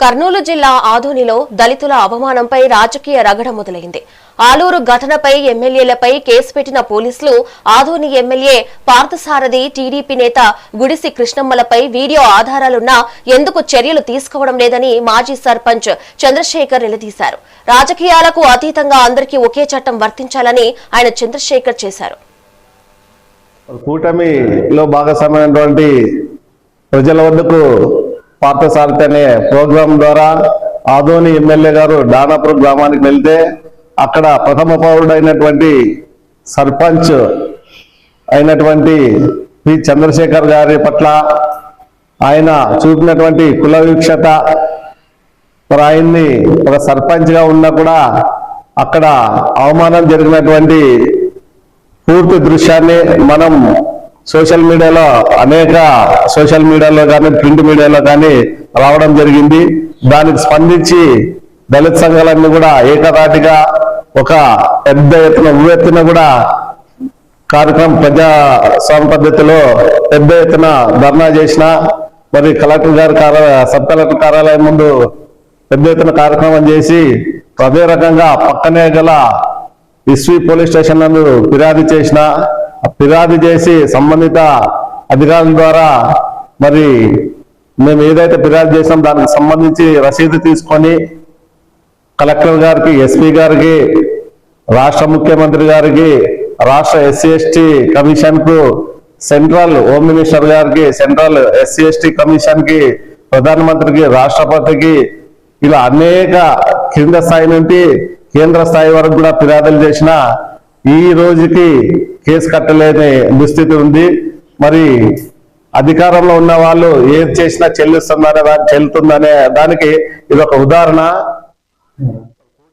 కర్నూలు జిల్లా ఆదోనిలో దళితుల అవమానంపై రాజకీయ రగడ మొదలైంది. ఆలూరు ఘటనపై ఎమ్మెల్యేలపై కేసు పెట్టిన పోలీసులు ఆదోని ఎమ్మెల్యే పార్థసారథి, టీడీపీ నేత గుడిసి కృష్ణమ్మలపై వీడియో ఆధారాలున్నా ఎందుకు చర్యలు తీసుకోవడం లేదని మాజీ సర్పంచ్ చంద్రశేఖర్ నిలదీశారు. రాజకీయాలకు అతీతంగా అందరికీ ఒకే చట్టం వర్తించాలని ఆయన చంద్రశేఖర్ చేశారు. కూటమిలో భాగస్వామైనటువంటి ప్రజల వద్దకు పార్థసారథి అనే ప్రోగ్రాం ద్వారా ఆదోని ఎమ్మెల్యే గారు దానాపూర్ గ్రామానికి వెళ్తే అక్కడ ప్రథమ పౌరుడైనటువంటి సర్పంచ్ అయినటువంటి పి చంద్రశేఖర్ గారి పట్ల ఆయన చూపినటువంటి కుల వీక్షత, మరి ఆయన్ని ఒక సర్పంచ్ గా ఉన్నా కూడా అక్కడ అవమానం జరిగినటువంటి పూర్తి దృశ్యాన్ని మనం సోషల్ మీడియాలో కానీ ప్రింట్ మీడియాలో కానీ రావడం జరిగింది. దానికి స్పందించి దళిత సంఘాలన్నీ కూడా ఏకదాటిగా ఒక పెద్ద ఎత్తున కూడా కార్యక్రమం ప్రజాస్వామ్య పద్ధతిలో పెద్ద ఎత్తున ధర్నా చేసిన, మరి కలెక్టర్ గారి సబ్ కలెక్టర్ కార్యాలయం ముందు పెద్ద ఎత్తున కార్యక్రమం చేసి అదే రకంగా పక్కనే గల ఎస్వి పోలీస్ స్టేషన్ నందు ఫిర్యాదు చేసి సంబంధిత అధికారుల ద్వారా మరి మేము ఏదైతే ఫిర్యాదు చేసాం దానికి సంబంధించి రసీదు తీసుకొని కలెక్టర్ గారికి, ఎస్పీ గారికి, రాష్ట్ర ముఖ్యమంత్రి గారికి, రాష్ట్ర ఎస్సీ ఎస్టీ కమిషన్ కు, సెంట్రల్ హోమ్ మినిస్టర్ గారికి, సెంట్రల్ ఎస్సీ ఎస్టీ కమిషన్ కి, ప్రధానమంత్రికి, రాష్ట్రపతికి, ఇలా అనేక కింద స్థాయి నుండి కేంద్ర స్థాయి వరకు కూడా ఫిర్యాదులు చేసిన ఈ రోజుకి కేసు కట్టలేని దుస్థితి ఉంది. మరి అధికారంలో ఉన్న వాళ్ళు ఏది చేసినా చెల్లుతుందనే చెల్లుతుందనే దానికి ఇది ఒక ఉదాహరణ.